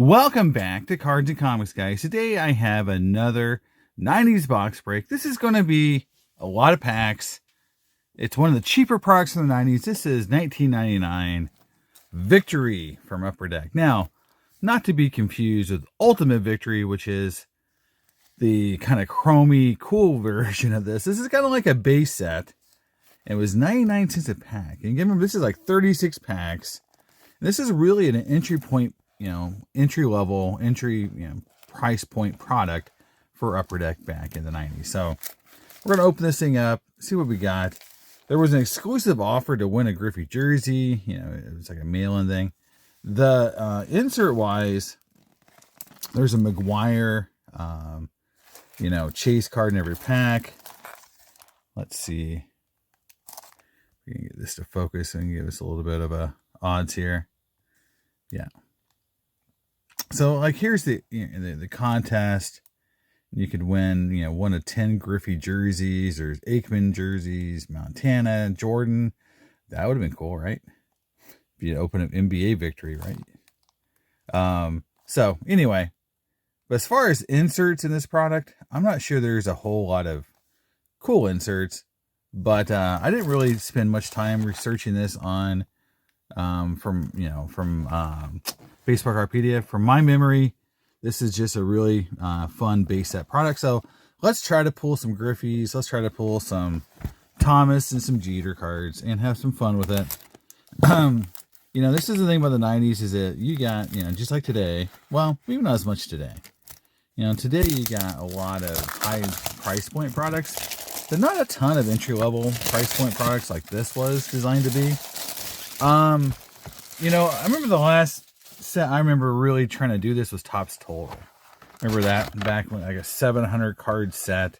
Welcome back to Cards and Comics, guys. Today I have another 90s box break. This is going to be a lot of packs. It's one of the cheaper products from the 90s. This is 1999 Victory from Upper Deck. Now, not to be confused with Ultimate Victory, which is the kind of chromy, cool version of this. This is kind of like a base set. It was 99 cents a pack. And remember, this is like 36 packs. This is really an entry point, entry level, price point product for Upper Deck back in the 90s. So we're going to open this thing up, see what we got. There was an exclusive offer to win a Griffey jersey. It was like a mail-in thing. The insert wise, there's a McGuire, chase card in every pack. Let's see. We can get this to focus and give us a little bit of a odds here. Yeah. So like here's the contest. You could win, one of 10 Griffey jerseys. There's Aikman jerseys, Montana, Jordan. That would have been cool, right? If you open up NBA Victory, right? So anyway, but as far as inserts in this product, I'm not sure there's a whole lot of cool inserts, but I didn't really spend much time researching this on from Baseball Cardpedia. From my memory, this is just a really fun base set product. So let's try to pull some Griffies. Let's try to pull some Thomas and some Jeter cards and have some fun with it. This is the thing about the 90s is that you got, just like today, well, maybe not as much today. Today you got a lot of high price point products. But not a ton of entry level price point products like this was designed to be. I remember the last set I remember really trying to do this was Topps Total. Remember that back when like a 700 card set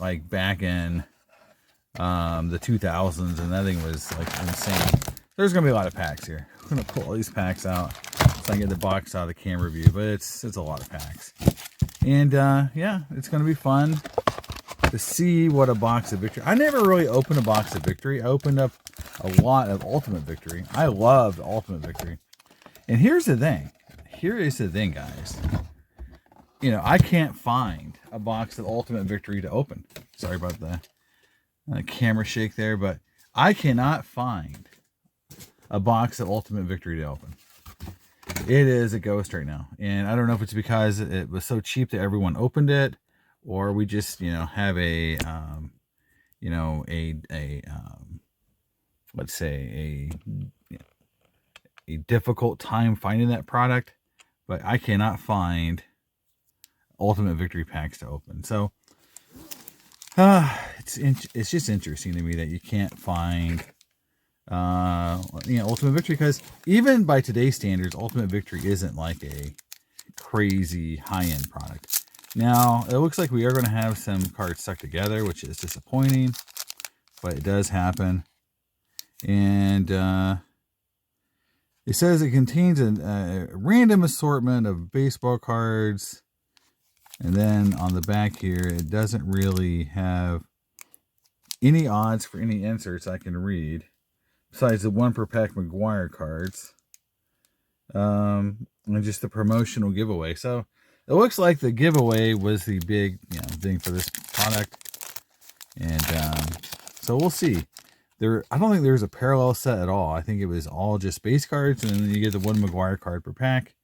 like back in the 2000s, and that thing was like insane. There's gonna be a lot of packs here. I'm gonna pull all these packs out so I can get the box out of the camera view, but it's a lot of packs. And it's gonna be fun to see what a box of Victory. I never really opened a box of Victory. I opened up a lot of Ultimate Victory. I loved Ultimate Victory. And here's the thing. Here is the thing, guys. I can't find a box of Ultimate Victory to open. Sorry about the camera shake there, but I cannot find a box of Ultimate Victory to open. It is a ghost right now. And I don't know if it's because it was so cheap that everyone opened it, or we just, have a let's say a difficult time finding that product, but I cannot find Ultimate Victory packs to open. So it's just interesting to me that you can't find Ultimate Victory, because even by today's standards, Ultimate Victory isn't like a crazy high-end product. Now, it looks like we are going to have some cards stuck together, which is disappointing, but it does happen. And it says it contains a random assortment of baseball cards. And then on the back here, it doesn't really have any odds for any inserts I can read, besides the 1 per pack McGuire cards. And just the promotional giveaway. So it looks like the giveaway was the big thing for this product. And so we'll see. I don't think there's a parallel set at all. I think it was all just base cards, and then you get the 1 McGuire card per pack.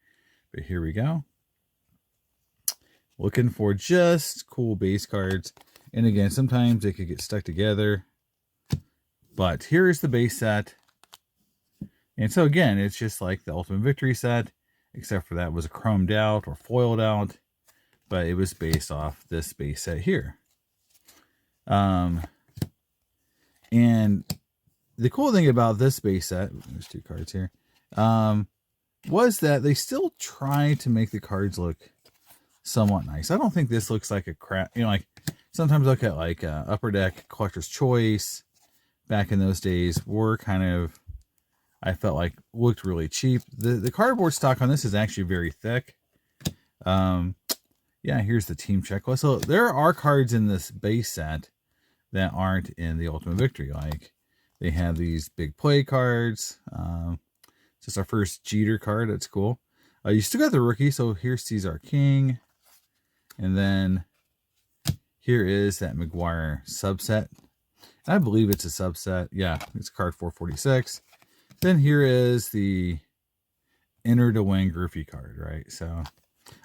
But here we go. Looking for just cool base cards. And again, sometimes they could get stuck together. But here's the base set. And so again, it's just like the Ultimate Victory set, except for that was chromed out or foiled out. But it was based off this base set here. And the cool thing about this base set, there's 2 cards here, was that they still try to make the cards look somewhat nice. I don't think this looks like a crap, like sometimes look at like Upper Deck Collector's Choice back in those days were kind of, I felt like looked really cheap. The cardboard stock on this is actually very thick. Here's the team checklist. So there are cards in this base set that aren't in the Ultimate Victory. Like they have these big play cards. Just our first Jeter card. That's cool. You still got the rookie. So here's Cesar King. And then here is that McGuire subset. I believe it's a subset. Yeah, it's card 446. Then here is the Enter to Win Griffey card, right? So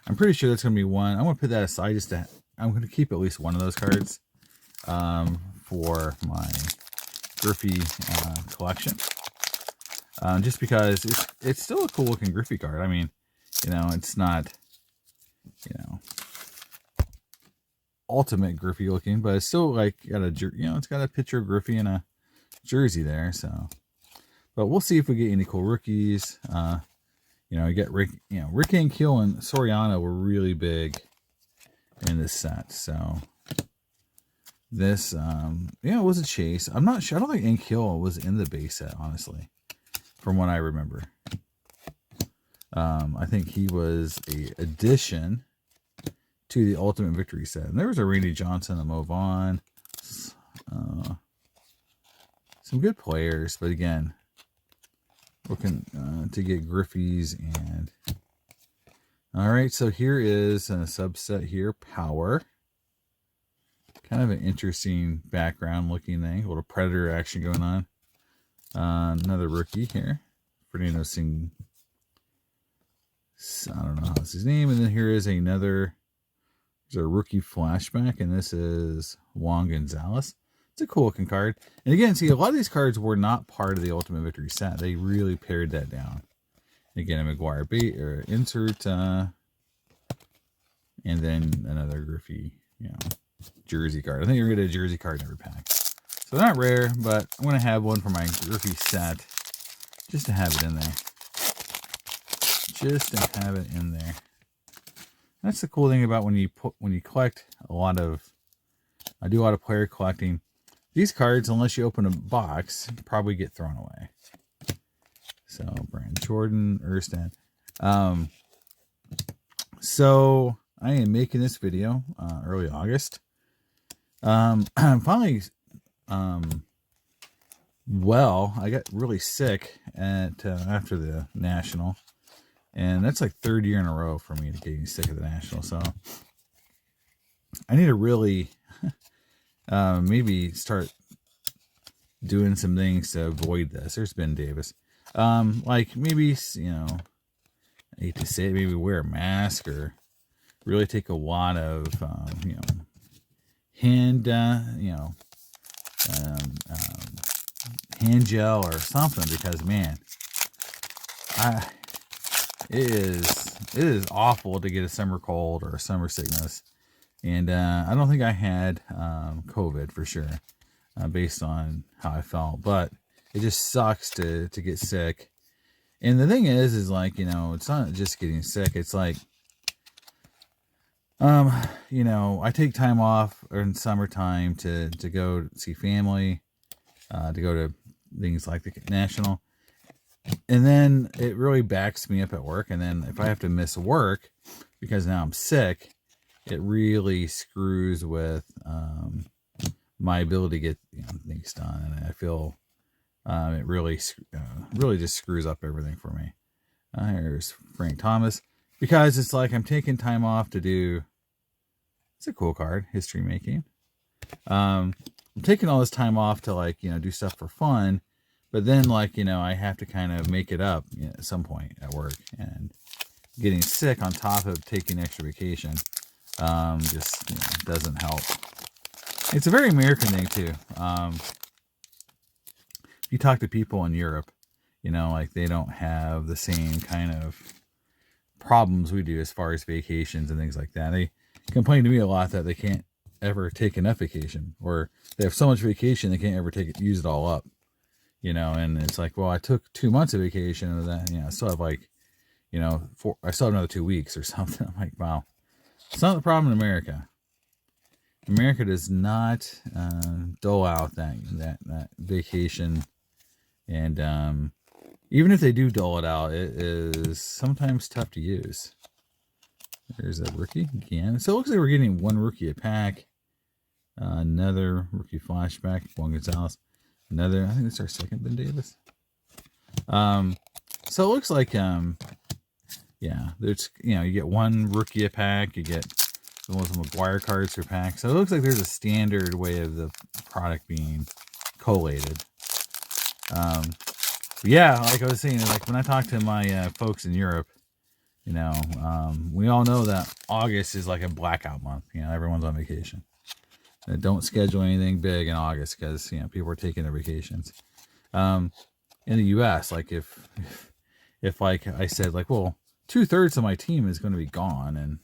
I'm pretty sure that's going to be one. I'm going to put that aside just to, I'm going to keep at least one of those cards for my Griffey collection. Just because it's still a cool looking Griffey card. I mean, you know, it's not, you know, ultimate Griffey looking, but it's still like got a, you know, it's got a picture of Griffey and a jersey there. So, but we'll see if we get any cool rookies. You know, you get Rick, you know, Rick Ankiel and Soriano were really big in this set. So this, yeah, it was a chase. I'm not sure. I don't think Ankiel was in the base set, honestly, from what I remember. I think he was a addition to the Ultimate Victory set. And there was a Randy Johnson, a Mo Vaughn, some good players, but again, looking to get Griffey's. And all right, so here is a subset here, Power. Kind of an interesting background looking thing, a little Predator action going on. Another rookie here, Fernando Singh. I don't know how's his name. And then here is another, there's a rookie flashback, and this is Juan Gonzalez. It's a cool looking card. And again, see, a lot of these cards were not part of the Ultimate Victory set. They really pared that down. Again, a McGuire bait or insert, and then another Griffey, you know, jersey card. I think you're gonna get a jersey card in every pack. So they're not rare, but I'm gonna have one for my Griffey set, just to have it in there. Just to have it in there. That's the cool thing about when you collect a lot of, I do a lot of player collecting. These cards, unless you open a box, probably get thrown away. So, Brand Jordan, Erstad. So, I am making this video early August. I'm finally, well, I got really sick at after the National. And that's like third year in a row for me to getting sick of the National. So, I need to really maybe start doing some things to avoid this. There's Ben Davis. Like maybe, you know, I hate to say it, maybe wear a mask or really take a lot of, you know, hand, you know, hand gel or something, because man, it is awful to get a summer cold or a summer sickness. And I don't think I had COVID for sure, based on how I felt. But it just sucks to get sick. And the thing is like, you know, it's not just getting sick. It's like, you know, I take time off in summertime to go see family, to go to things like the National. And then it really backs me up at work. And then if I have to miss work because now I'm sick, it really screws with my ability to get, you know, things done. And I feel it really just screws up everything for me. Here's Frank Thomas, because it's like I'm taking time off to do, it's a cool card, history making. I'm taking all this time off to, like, you know, do stuff for fun. But then, like, you know, I have to kind of make it up, you know, at some point at work. And getting sick on top of taking extra vacation just, you know, doesn't help. It's a very American thing, too. If you talk to people in Europe, you know, like, they don't have the same kind of problems we do as far as vacations and things like that. They complain to me a lot that they can't ever take enough vacation. Or they have so much vacation, they can't ever use it all up. You know, and it's like, well, I took 2 months of vacation, and then, you know, I still have, like, you know, I still have another 2 weeks or something. I'm like, wow, it's not the problem in America. America does not dole out that vacation, and even if they do dole it out, it is sometimes tough to use. There's a rookie again. So it looks like we're getting one rookie a pack. Another rookie flashback, Juan Gonzalez. Another, I think it's our second Ben Davis. So it looks like, you Yeah, there's, you get one rookie a pack, you get the ones with McGuire cards per pack. So it looks like there's a standard way of the product being collated. Yeah, like I was saying, like when I talk to my folks in Europe, we all know that August is like a blackout month. Everyone's on vacation. Don't schedule anything big in August because people are taking their vacations. In the U.S., like if like I said, like, well, 2/3 of my team is going to be gone, and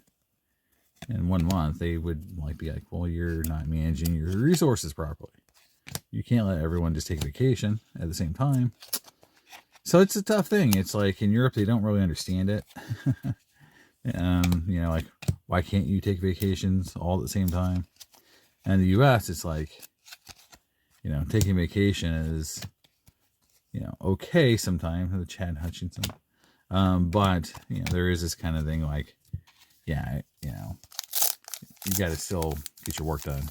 in 1 month, they would be like, well, you're not managing your resources properly. You can't let everyone just take vacation at the same time. So it's a tough thing. It's like in Europe, they don't really understand it. Like, why can't you take vacations all at the same time? And in the U.S., it's like, taking vacation is, okay sometimes with Chad Hutchinson. But, there is this kind of thing like, yeah, you got to still get your work done.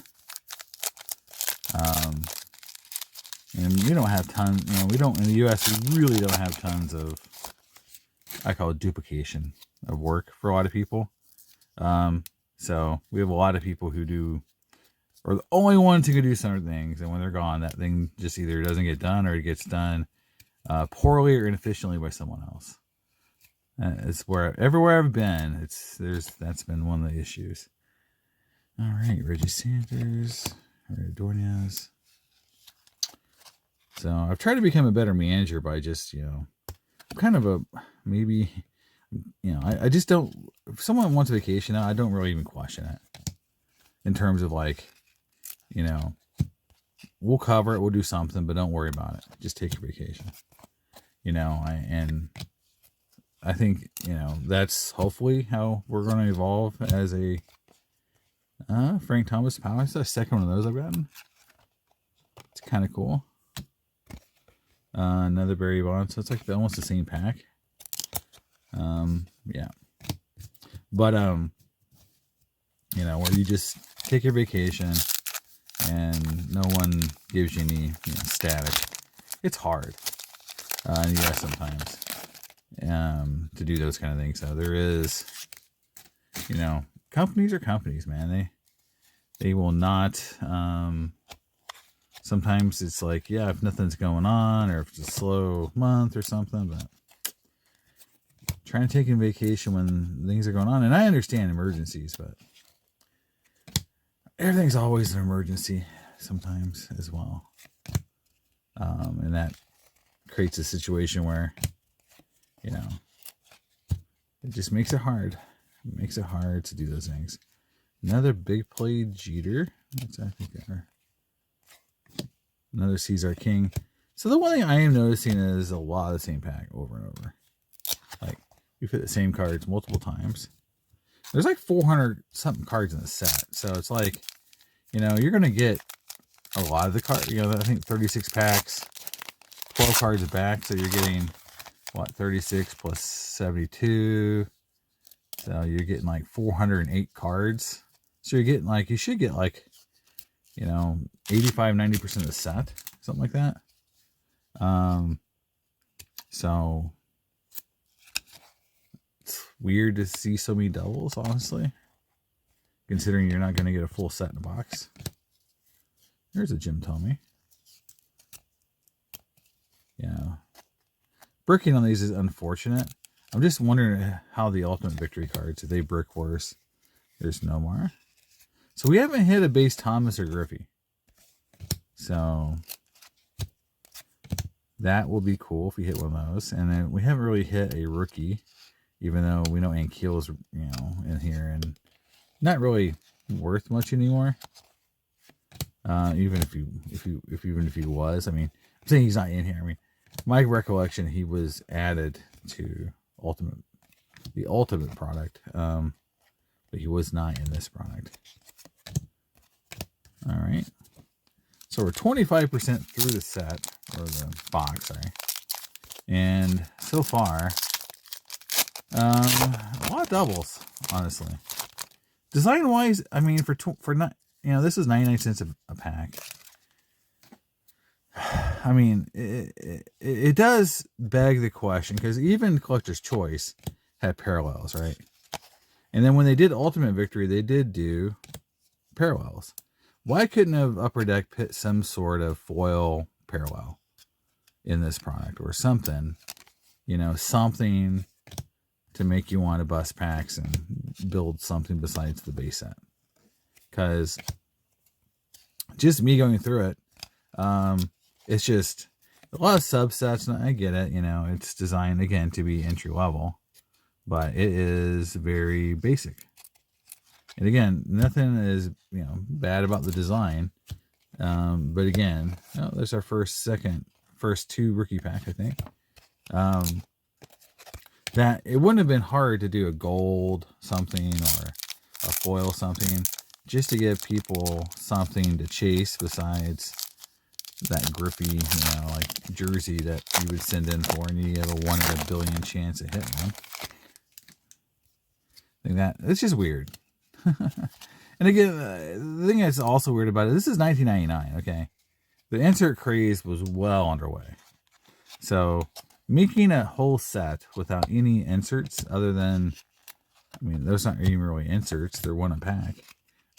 And we don't have tons, we don't, in the U.S., we really don't have tons of, I call it duplication of work for a lot of people. So we have a lot of people who are the only ones who can do certain things. And when they're gone, that thing just either doesn't get done or it gets done poorly or inefficiently by someone else. It's everywhere I've been, that's been one of the issues. All right, Reggie Sanders, Ordonez. So I've tried to become a better manager by just, kind of I just don't, if someone wants a vacation, I don't really even question it in terms of like, we'll cover it, we'll do something, but don't worry about it. Just take your vacation, I think, that's hopefully how we're going to evolve as a Frank Thomas Powell. It's the second one of those I've gotten. It's kind of cool. Another Barry Bonds. So it's like almost the same pack. Yeah. But, where you just take your vacation and no one gives you any static. It's hard in the US sometimes to do those kind of things. So there is, companies are companies, man. They will not, sometimes it's like, yeah, if nothing's going on or if it's a slow month or something, but trying to take a vacation when things are going on. And I understand emergencies, but everything's always an emergency sometimes as well. And that creates a situation where, it just makes it hard. It makes it hard to do those things. Another big play Jeter. That's, I think, another Caesar King. So the one thing I am noticing is a lot of the same pack over and over. Like, we've hit the same cards multiple times. There's like 400 something cards in the set. So it's like, you're going to get a lot of the cards. I think 36 packs, 12 cards back. So you're getting, 36 plus 72. So you're getting like 408 cards. So you're getting you should get 85, 90% of the set, something like that. So it's weird to see so many doubles, honestly, considering you're not going to get a full set in a box. There's a Jim Tomey. Yeah. Bricking on these is unfortunate. I'm just wondering how the Ultimate Victory cards, if they brick worse. There's no more. So we haven't hit a base Thomas or Griffey. So that will be cool if we hit one of those. And then we haven't really hit a rookie, even though we know Ankiel's, in here and not really worth much anymore. Even if he was, I'm saying he's not in here. My recollection, he was added to the ultimate product, but he was not in this product. All right, so we're 25% through the set, or the box, sorry, and so far, a lot of doubles, honestly. Design wise, for not, this is 99 cents a pack. It does beg the question, because even Collector's Choice had parallels, right? And then when they did Ultimate Victory, they did do parallels. Why couldn't have Upper Deck put some sort of foil parallel in this product or something, something to make you want to bust packs and build something besides the base set? Because just me going through it, it's just a lot of subsets, and I get it, it's designed again to be entry level, but it is very basic. And again, nothing is bad about the design, but again, there's our first two rookie pack, I think. That it wouldn't have been hard to do a gold something or a foil something, just to give people something to chase besides that grippy, like jersey that you would send in for, and you have a 1 in a billion chance of hitting one. I think it's just weird. And again, the thing that's also weird about it, this is 1999, okay? The insert craze was well underway. So making a whole set without any inserts other than, those aren't even really inserts, they're one a pack.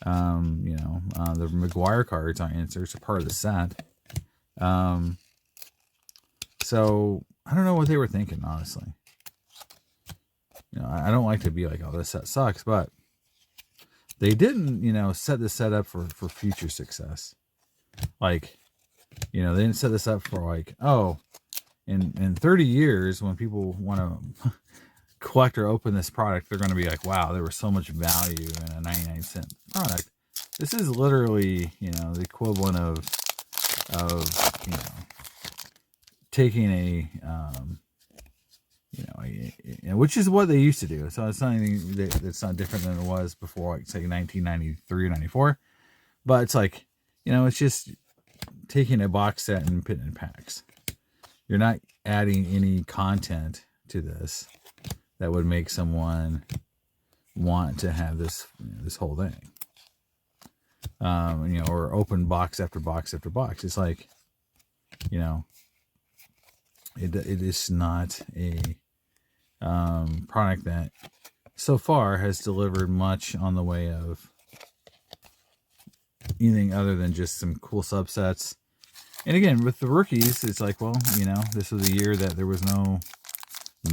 The McGuire cards aren't inserts, they're part of the set. So I don't know what they were thinking, honestly. I don't like to be like, oh, this set sucks, but they didn't, set this set up for future success. Like, they didn't set this up for like, oh, in 30 years, when people want to collect or open this product, they're going to be like, wow, there was so much value in a 99-cent product. This is literally, the equivalent of taking a, which is what they used to do. So it's not anything that's not different than it was before, like, say, 1993 or 94. But it's like, it's just taking a box set and putting it in packs. You're not adding any content to this that would make someone want to have this whole thing. Or open box after box after box. It's like, it is not a product that so far has delivered much on the way of anything other than just some cool subsets. And again, with the rookies, it's like, well, this was a year that there was no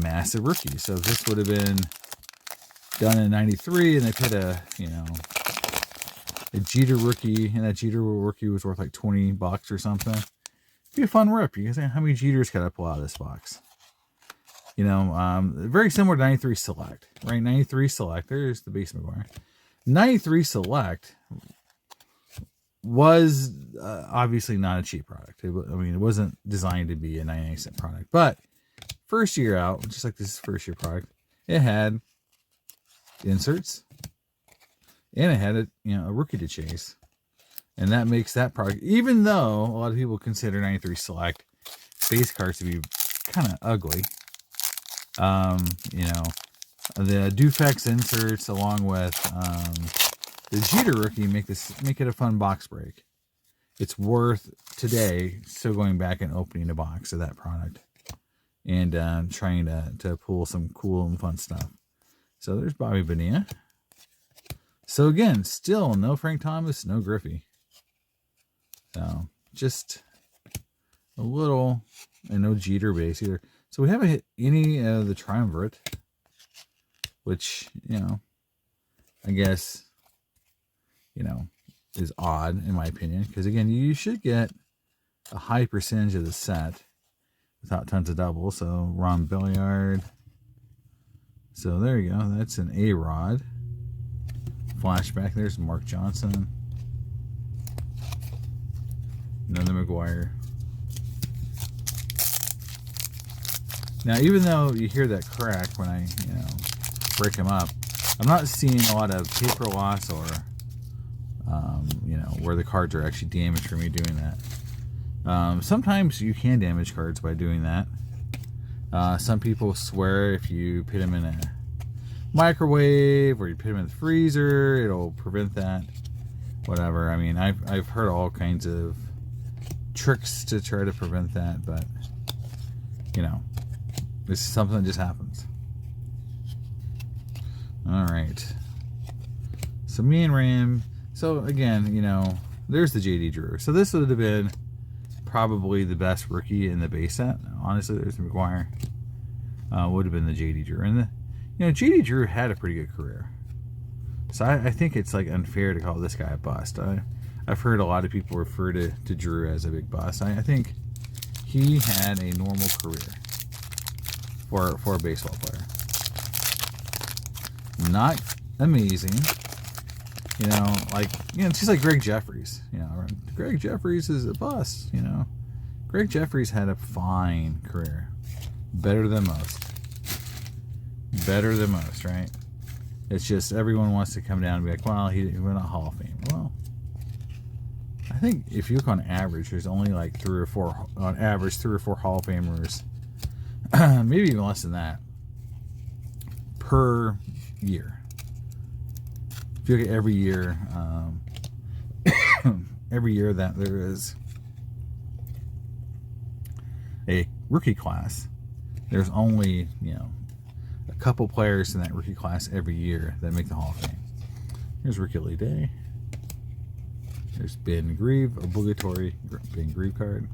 massive rookies. So if this would have been done in 93 and they put a Jeter rookie, and that Jeter rookie was worth like $20 or something, it'd be a fun rip. You can say, how many Jeters could I pull out of this box? Very similar to 93 Select, right? 93 Select, there's the base McGuire. 93 Select was obviously not a cheap product. It wasn't designed to be a 99-cent product. But first year out, just like this first year product, it had inserts, and it had a rookie to chase. And that makes that product, even though a lot of people consider 93 Select base cards to be kind of ugly, the Dufex inserts along with the Jeter rookie make it a fun box break. It's worth today still going back and opening a box of that product and trying to pull some cool and fun stuff. So there's Bobby Bonilla. So again, still no Frank Thomas, no Griffey. So just a little, and no Jeter base either. So we haven't hit any of the triumvirate, which, I guess, is odd in my opinion. Because again, you should get a high percentage of the set without tons of doubles. So Ron Belliard. So there you go. That's an A-Rod. Flashback. There's Mark Johnson. Another McGuire. Now, even though you hear that crack when I, break them up, I'm not seeing a lot of paper loss or, where the cards are actually damaged from me doing that. Sometimes you can damage cards by doing that. Some people swear if you put them in a microwave or you put them in the freezer, it'll prevent that. Whatever. I've heard all kinds of tricks to try to prevent that, but this is something that just happens. All right. So me and Ram. So again, you know, there's the JD Drew. So this would have been probably the best rookie in the base set. Honestly, there's McGuire. Would have been the JD Drew. And JD Drew had a pretty good career. So I think it's like unfair to call this guy a bust. I've heard a lot of people refer to Drew as a big bust. I think he had a normal career for a baseball player. Not amazing. It's just like Greg Jeffries. Greg Jeffries is a bust. Greg Jeffries had a fine career. Better than most. Better than most, right? It's just everyone wants to come down and be like, well, we're not Hall of Fame. Well, I think if you look on average, there's only like 3 or 4 Hall of Famers, maybe even less than that, per year. If you look at every year, that there is a rookie class, there's only, a couple players in that rookie class every year that make the Hall of Fame. Here's Ricky Lee Day. There's Ben Grieve, obligatory Ben Grieve card.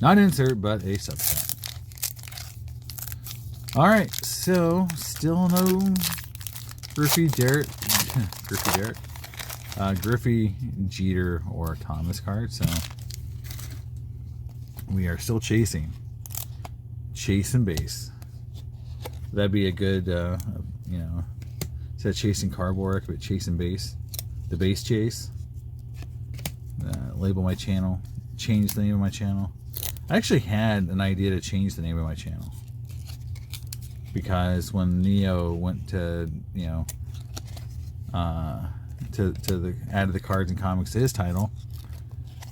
Not insert, but a subset. Alright, so still no Griffey Jeter or Thomas card, so we are still chasing base. That'd be a good instead of chasing cardboard, but chasing base, the base chase. Label my channel, change the name of my channel. I actually had an idea to change the name of my channel because when Neo went to added the cards and comics to his title,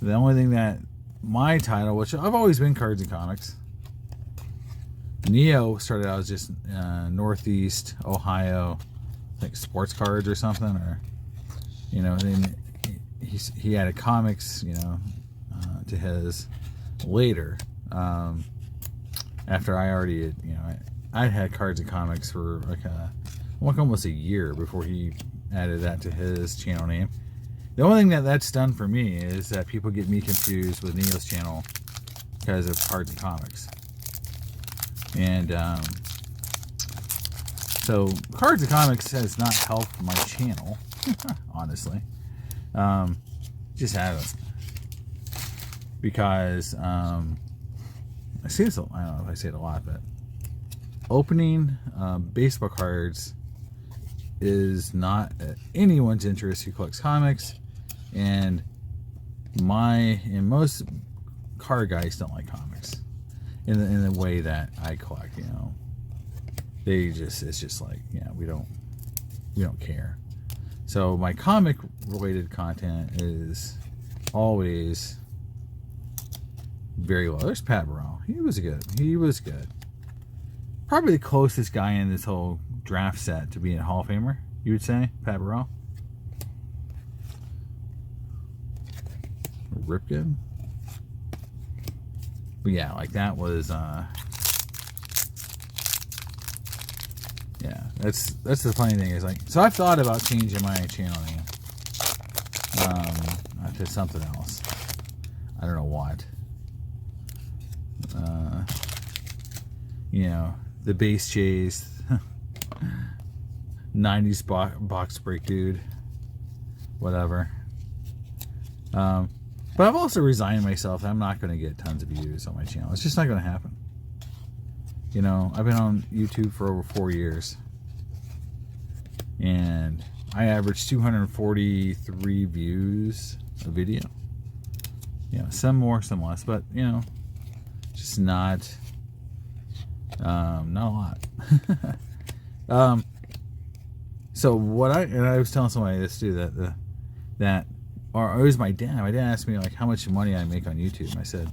the only thing that my title, which I've always been cards and comics, Neo started out as just Northeast Ohio, like sports cards or something, or then he added comics to his later, after I already I had cards and comics for like almost a year before he added that to his channel name. The only thing that's done for me is that people get me confused with Neo's channel because of cards and comics. And so cards and comics has not helped my channel, honestly. Just haven't. Because I say this, I don't know if I say it a lot, but opening baseball cards is not anyone's interest who collects comics, and most card guys don't like comics in the way that I collect. It's just like, we don't care. So my comic related content is always very low. There's Pat Burrell. He was good. Probably the closest guy in this whole draft set to being a Hall of Famer, you would say, Pat Burrell. Ripken. But yeah, like that was yeah, that's the funny thing is, like, so I've thought about changing my channel name to something else. I don't know what. The base chase, 90's box break dude, whatever. But I've also resigned myself. I'm not going to get tons of views on my channel. It's just not going to happen. I've been on YouTube for over 4 years, and I average 243 views a video. Some more, some less, but just not a lot. So what I was telling somebody this too, or it was my dad. My dad asked me like how much money I make on YouTube, and I said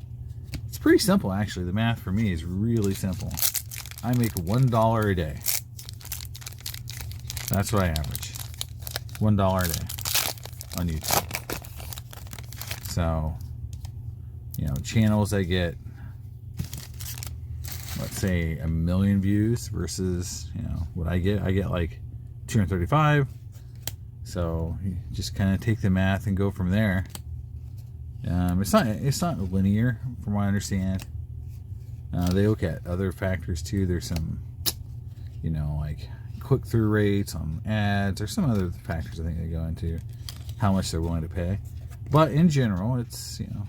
it's pretty simple actually. The math for me is really simple. I make $1 a day. That's what I average. $1 a day on YouTube. So, channels I get, let's let's say 1 million views versus, you know, what I get like 235. So you just kind of take the math and go from there. It's not linear from what I understand. They look at other factors too. There's some, you know, like click-through rates on ads, or some other factors I think they go into how much they're willing to pay. But in general, it's, you know,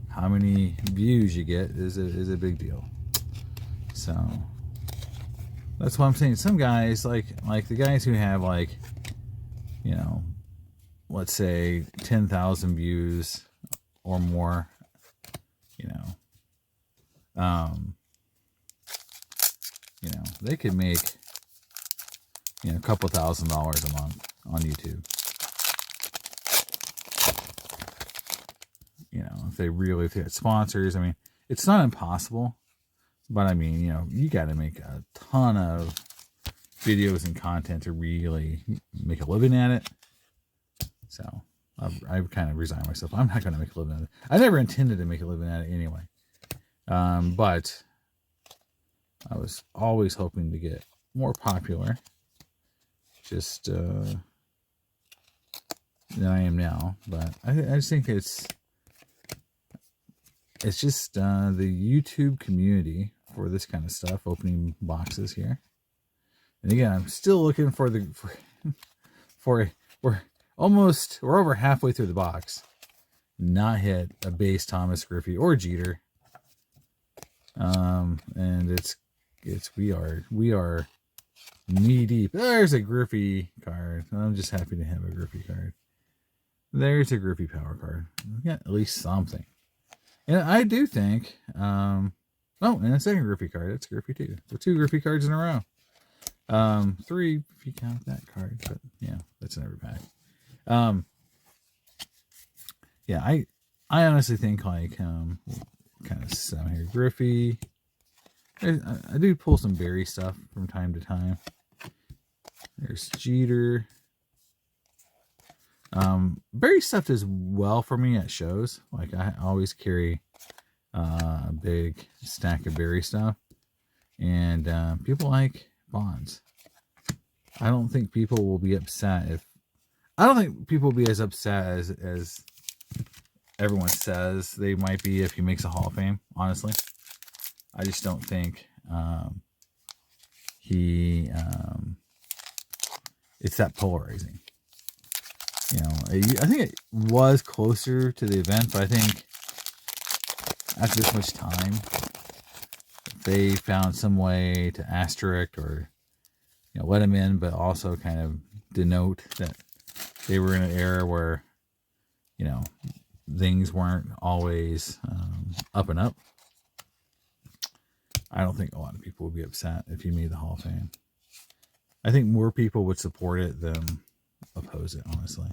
how many views you get is a big deal. So that's what I'm saying. Some guys, like the guys who have, like, you know, let's say 10,000 views or more, you know, they could make, you know, a couple $1,000 a month on YouTube. You know, if they get sponsors, I mean, it's not impossible, but I mean, you know, you got to make a ton of videos and content to really make a living at it. So I've kind of resigned myself. I'm not going to make a living at it. I never intended to make a living at it anyway. But I was always hoping to get more popular, just than I am now. But I just think it's just the YouTube community for this kind of stuff, opening boxes here. And again, I'm still looking for we're over halfway through the box, not hit a base Thomas, Griffey, or Jeter. And we are knee deep. There's a Griffey card. I'm just happy to have a Griffey card. There's a Griffey power card. We got at least something. And I do think, and a second Griffey card. That's Griffey too. So 2 Griffey cards in a row. 3 if you count that card, but yeah, that's in every pack. Yeah, I honestly think, like, kind of sit down here. Griffey. I do pull some Barry stuff from time to time. There's Jeter. Barry stuff does well for me at shows. Like, I always carry a big stack of Barry stuff. And people like Bonds. I don't think people will be upset if... I don't think people will be as upset as everyone says they might be if he makes a Hall of Fame, honestly. I just don't think it's that polarizing. You know, I think it was closer to the event, but I think after this much time, they found some way to asterisk or, you know, let him in, but also kind of denote that they were in an era where, you know, things weren't always up and up. I don't think a lot of people would be upset if he made the Hall of Fame. I think more people would support it than oppose it, honestly.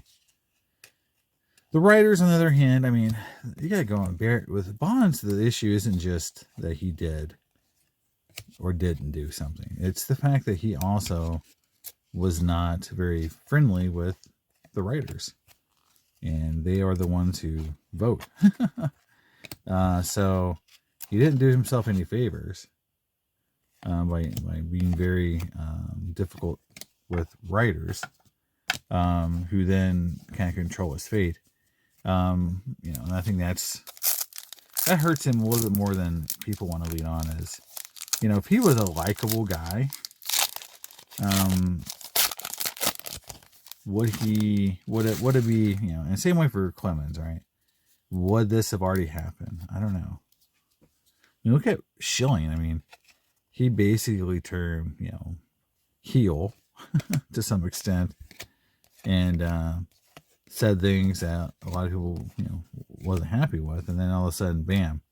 The writers, on the other hand, I mean, you gotta go on Barrett with Bonds. The issue isn't just that he did or didn't do something. It's the fact that he also was not very friendly with the writers, and they are the ones who vote. So he didn't do himself any favors by being very difficult with writers who then can't control his fate. You know, and I think that hurts him a little bit more than people want to lead on. Is, you know, if he was a likable guy, would it be, you know, and same way for Clemens, right? Would this have already happened? I don't know. You look at Schilling. I mean, he basically turned, you know, heel to some extent, and said things that a lot of people, you know, wasn't happy with, and then all of a sudden, bam,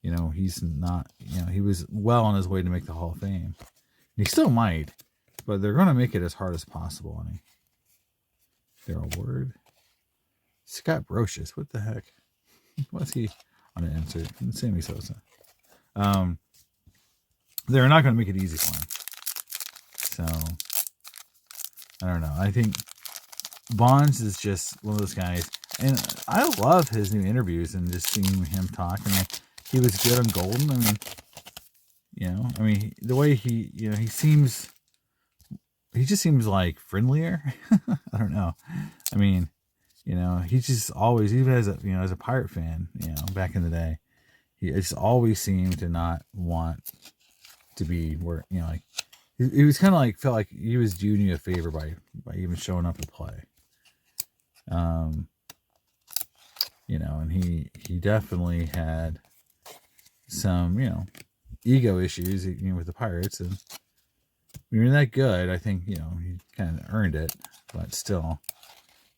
you know, he's not, you know, he was well on his way to make the Hall of Fame. He still might, but they're going to make it as hard as possible on him. Daryl Ward. Scott Brocious, what the heck? What's he on an insert? And Sammy Sosa. They're not going to make it easy for him. So, I don't know. I think Bonds is just one of those guys. And I love his new interviews and just seeing him talk. I mean, he was good on Golden. I mean, You know, I mean, the way he, you know, he just seems like friendlier. I don't know. I mean, you know, he just always, even as a, you know, as a pirate fan, you know, back in the day, he just always seemed to not want to be where, you know, like he was kind of like, felt like he was doing you a favor by even showing up to play. You know, and he definitely had some, you know, ego issues, you know, with the pirates, and when you're that good, I think, you know, he kind of earned it, but still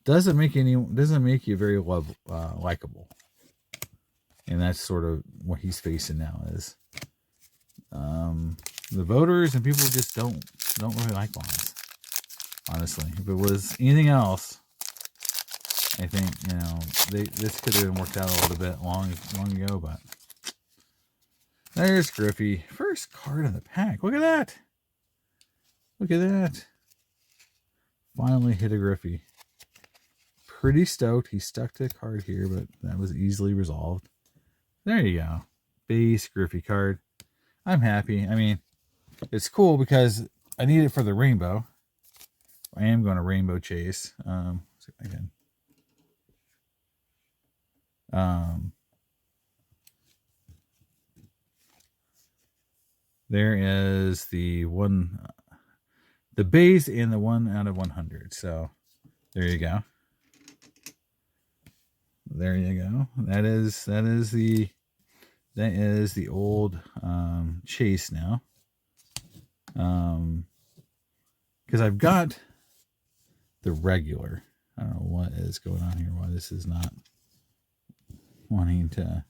doesn't make you very likable, and that's sort of what he's facing now is the voters and people just don't really like Bonds. Honestly, if it was anything else, I think, you know, this could have been worked out a little bit long ago, but there's Griffey. First card in the pack. Look at that. Look at that. Finally hit a Griffey. Pretty stoked. He stuck to a card here, but that was easily resolved. There you go. Base Griffey card. I'm happy. I mean, it's cool because I need it for the rainbow. I am going to rainbow chase. See if I can. There is the one, the base and the 1 out of 100. So there you go. There you go. That is the old chase now. Because I've got the regular. I don't know what is going on here. Why this is not wanting to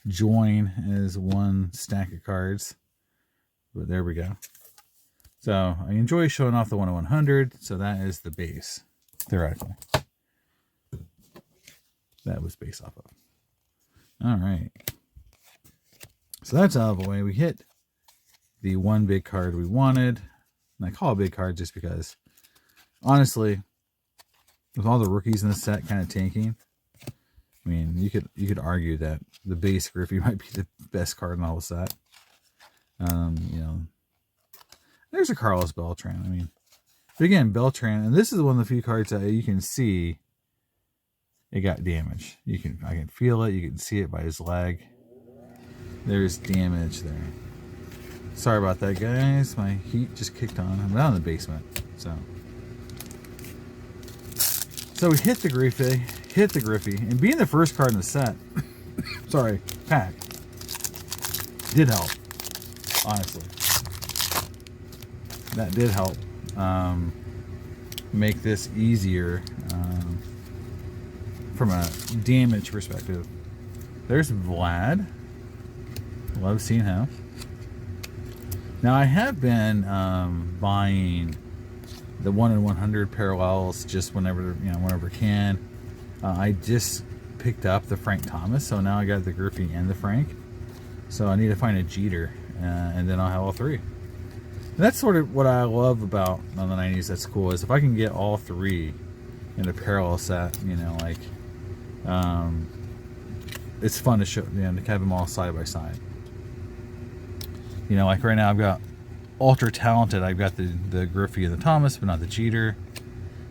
join as one stack of cards. But there we go. So I enjoy showing off the 1 of 100. So that is the base, theoretically. That was based off of. All right. So that's out of the way. We hit the one big card we wanted. And I call it a big card just because, honestly, with all the rookies in the set kind of tanking, I mean, you could argue that the base Griffey might be the best card in the whole set. You know, there's a Carlos Beltran. I mean, but again, Beltran, and this is one of the few cards that you can see it got damage. I can feel it. You can see it by his leg. There's damage there. Sorry about that, guys. My heat just kicked on. I'm down in the basement, so we hit the Griffey, and being the first card in the set, sorry, pack, did help. Honestly, that did help make this easier from a damage perspective. There's Vlad. Love seeing him. Now I have been buying the 1 in 100 parallels just whenever I can. I just picked up the Frank Thomas, so now I got the Griffey and the Frank. So I need to find a Jeter, and then I'll have all three. And that's sort of what I love about on the 90s. That's cool, is if I can get all three in a parallel set, you know, like it's fun to show, you know, to have them all side by side. You know, like right now I've got ultra talented. I've got the Griffey and the Thomas, but not the Jeter.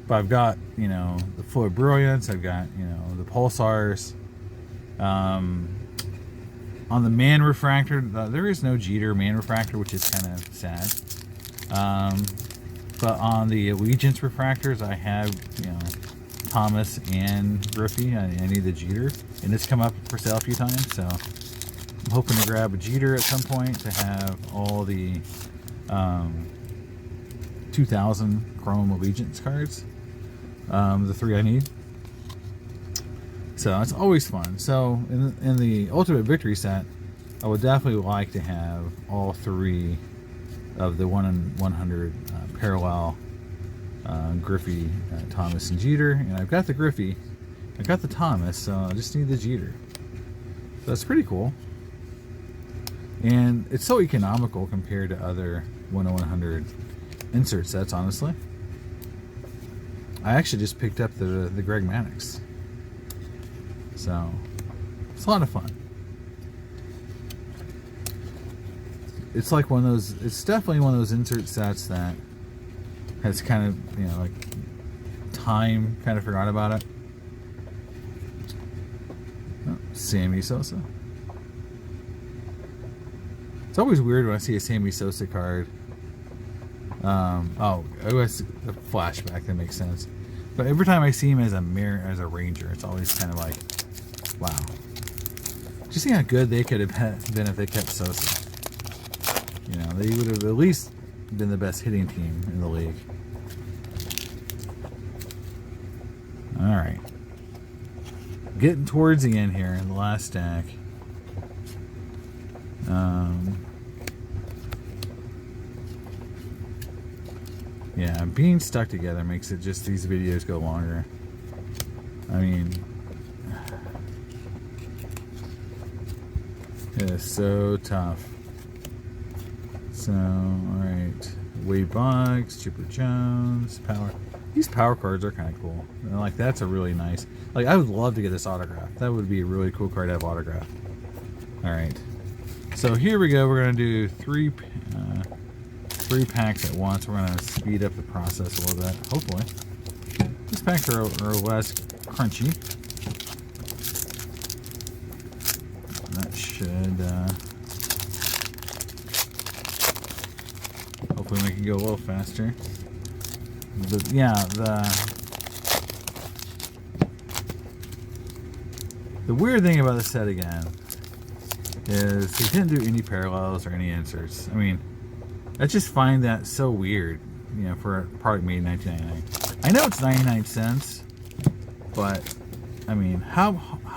But I've got, you know, the Fluid Brilliance. I've got, you know, the Pulsars. On the Man Refractor, there is no Jeter Man Refractor, which is kind of sad. But on the Allegiance Refractors, I have, you know, Thomas and Griffey. I need the Jeter, and it's come up for sale a few times, so I'm hoping to grab a Jeter at some point to have all the 2000 Chrome Allegiance cards, the three I need. So it's always fun. So in the Ultimate Victory set, I would definitely like to have all three of the 1 in 100 parallel Griffey, Thomas, and Jeter. And I've got the Griffey, I've got the Thomas, so I just need the Jeter. So that's pretty cool. And it's so economical compared to other 1 in 100 insert sets, honestly. I actually just picked up the Greg Maddux. So it's a lot of fun. it's like one of those, it's definitely one of those insert sets that has kind of, you know, like time kind of forgot about it. Oh, Sammy Sosa. It's always weird when I see a Sammy Sosa card. Oh, it was a flashback, that makes sense. But every time I see him as a Ranger, it's always kind of like, wow. Just see how good they could have been if they kept Sosa. You know, they would have at least been the best hitting team in the league. All right. Getting towards the end here in the last stack. Yeah, being stuck together makes it just, these videos go longer. I mean, it is so tough. So, alright. Wade Boggs, Chipper Jones, Power. These power cards are kind of cool. And like, that's a really nice, like, I would love to get this autographed. That would be a really cool card to have autographed. Alright. So here we go. We're going to do three packs at once. We're going to speed up the process a little bit, hopefully. These packs are less crunchy. That should hopefully make it go a little faster. But yeah, the weird thing about the set again is they didn't do any parallels or any inserts. I mean, I just find that so weird, you know, for a product made in 1999. I know it's 99 cents, but I mean, how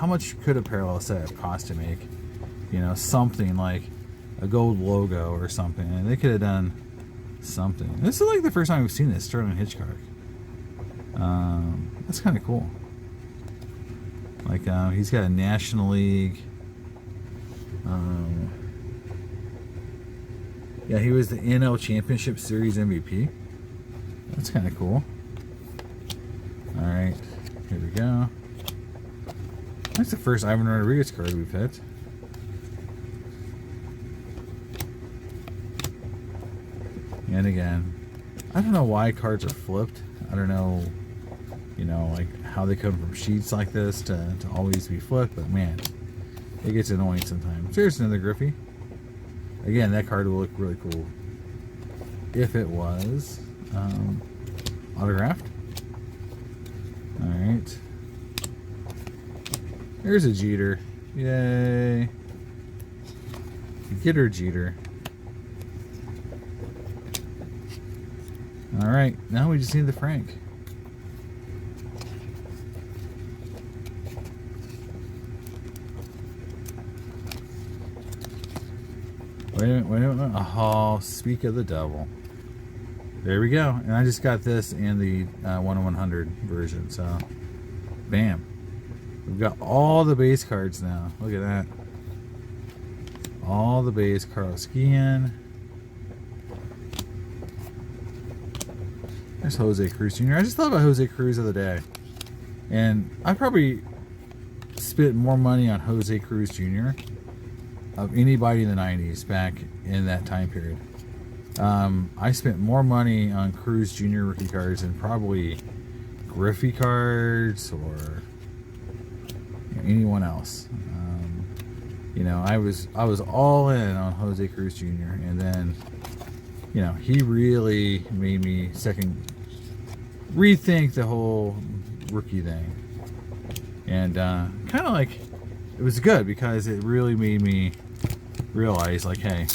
much could a parallel set have cost to make? You know, something like a gold logo or something, and they could have done something. This is like the first time we've seen this, Sterling Hitchcock. That's kind of cool. Like, he's got a National League. Yeah, he was the NL Championship Series MVP. That's kind of cool. Alright, here we go. That's the first Ivan Rodriguez card we've hit. And again, I don't know why cards are flipped. I don't know, you know, like how they come from sheets like this to always be flipped, but man, it gets annoying sometimes. Here's another Griffey. Again, that card will look really cool if it was autographed. Alright. Here's a Jeter. Yay. Get her, Jeter. Alright, now we just need the Frank. Wait a minute. Oh, speak of the devil. There we go. And I just got this and the 1/100 version, so bam. We've got all the base cards now. Look at that. All the base. Carlos Guillen. There's Jose Cruz Jr. I just thought about Jose Cruz the other day. And I probably spent more money on Jose Cruz Jr. of anybody in the 90s back in that time period. I spent more money on Cruz Jr. rookie cards than probably Griffey cards or anyone else. You know, I was all in on Jose Cruz Jr. and then, you know, he really made me rethink the whole rookie thing. And kind of like, it was good because it really made me realize, like, hey,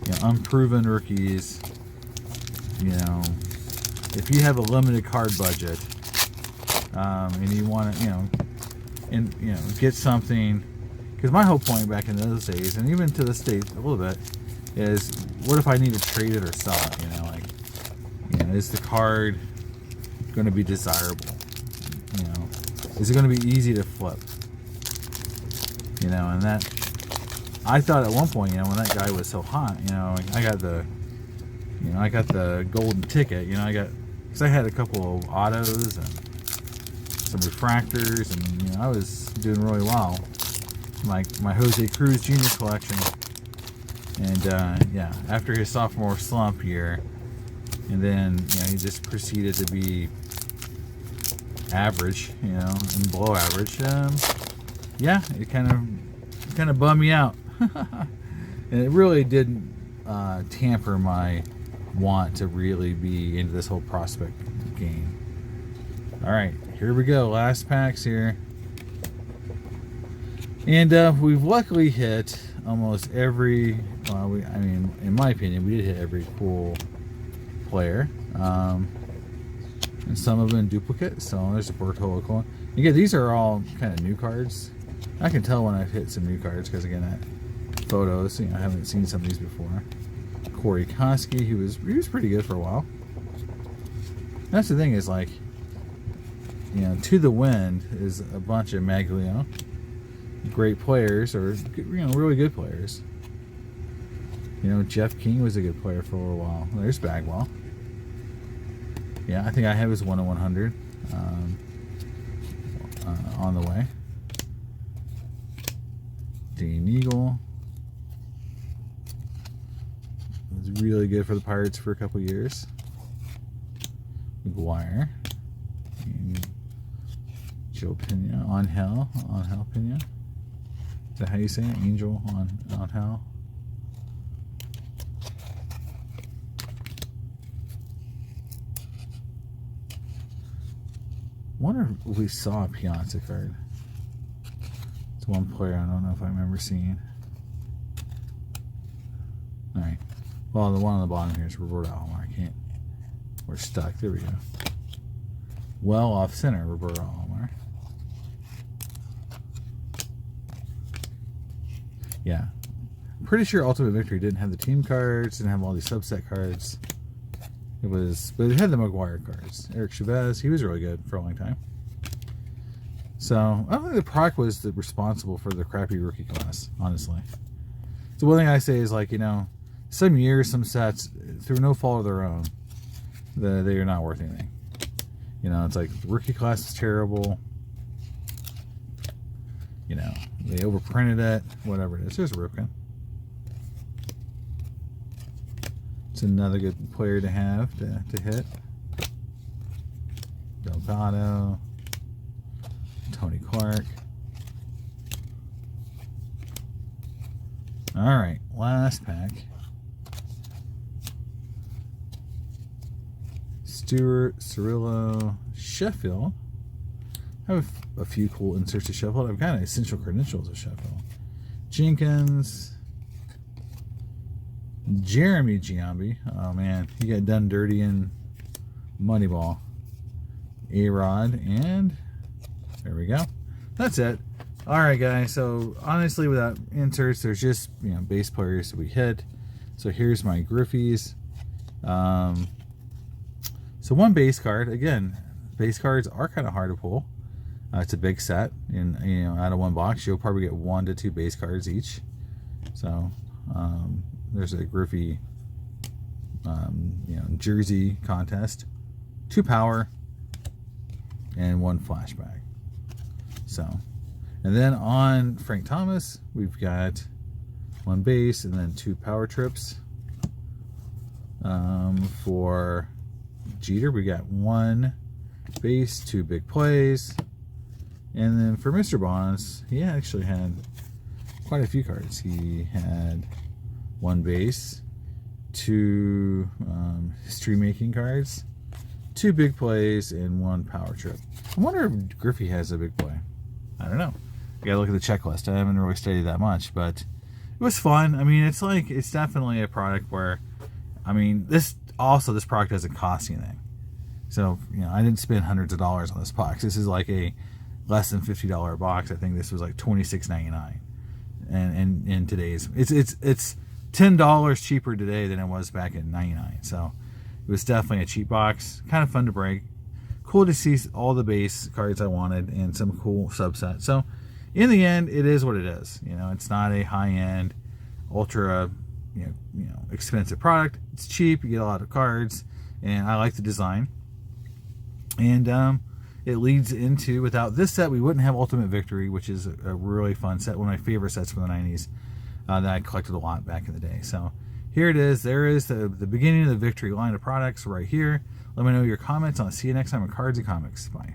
you know, unproven rookies, you know, if you have a limited card budget, and you want to, you know, get something, because my whole point back in those days, and even to this day a little bit, is what if I need to trade it or sell it? You know, like, you know, is the card going to be desirable? You know, is it going to be easy to flip? You know, and that, I thought at one point, you know, when that guy was so hot, you know, I got the golden ticket, you know, because I had a couple of autos and some refractors, and, you know, I was doing really well. My Jose Cruz Jr. collection. And yeah, after his sophomore slump year, and then he just proceeded to be average, and below average. Yeah, it kind of bummed me out, and it really did tamper my want to really be into this whole prospect game. All right, here we go. Last packs here, and we've luckily hit almost every. Well, I mean, in my opinion, we did hit every cool player. And some of them in duplicate. So there's a Bertolo coin. Again, these are all kind of new cards. I can tell when I've hit some new cards because again, that photos. I haven't seen some of these before. Corey Koski, he was pretty good for a while. That's the thing is like, To the Wind is a bunch of Maglio, great players or really good players. Jeff King was a good player for a while. There's Bagwell. Yeah, I think I have his 1 in 100 on the way. Dean Eagle was really good for the Pirates for a couple years. McGuire. Joe Pena. Angel Pena. Is that how you say it? Angel Angel. Wonder if we saw a Piazza card. It's one player I don't know if I remember seeing. Alright. Well, the one on the bottom here is Roberto Alomar. I can't. We're stuck. There we go. Well off center, Roberto Alomar. Yeah. Pretty sure Ultimate Victory didn't have the team cards, didn't have all these subset cards. But it had the McGuire cards. Eric Chavez, he was really good for a long time. So I don't think the product was responsible for the crappy rookie class, honestly. So one thing I say is like, some years, some sets, through no fault of their own, they are not worth anything. It's like the rookie class is terrible. They overprinted it, whatever it is. There's Ripken. It's another good player to have to hit. Delgado, Tony Clark. All right, last pack. Stewart, Cirillo, Sheffield. I have a few cool inserts of Sheffield. I've got essential credentials of Sheffield. Jenkins. Jeremy Giambi. Oh man, he got done dirty in Moneyball. A-Rod, and there we go. That's it. All right, guys. So honestly, without inserts, there's just base players that we hit. So here's my Griffies. So one base card. Again, base cards are kind of hard to pull. It's a big set, and out of one box, you'll probably get 1 to 2 base cards each. So. There's a Griffey, jersey contest, 2 power, and 1 flashback. So, and then on Frank Thomas, we've got 1 base and then 2 power trips. For Jeter, we got 1 base, 2 big plays, and then for Mr. Bonds, he actually had quite a few cards. He had 1 base, 2 history making cards, 2 big plays, and 1 power trip. I wonder if Griffey has a big play. I don't know. I gotta look at the checklist. I haven't really studied that much, but it was fun. I mean, it's definitely a product where, this product doesn't cost anything. So, I didn't spend hundreds of dollars on this box. This is like a less than $50 box. I think this was like $26.99. And in today's, it's $10 cheaper today than it was back in '99. So it was definitely a cheap box. Kind of fun to break. Cool to see all the base cards I wanted and some cool subsets. So in the end, it is what it is. It's not a high-end, ultra, expensive product. It's cheap. You get a lot of cards, and I like the design. And it leads into, without this set, we wouldn't have Ultimate Victory, which is a really fun set. One of my favorite sets from the '90s. that I collected a lot back in the day. So here it is. There is the beginning of the Victory line of products right here. Let me know your comments. I'll see you next time on Cards and Comics. Bye.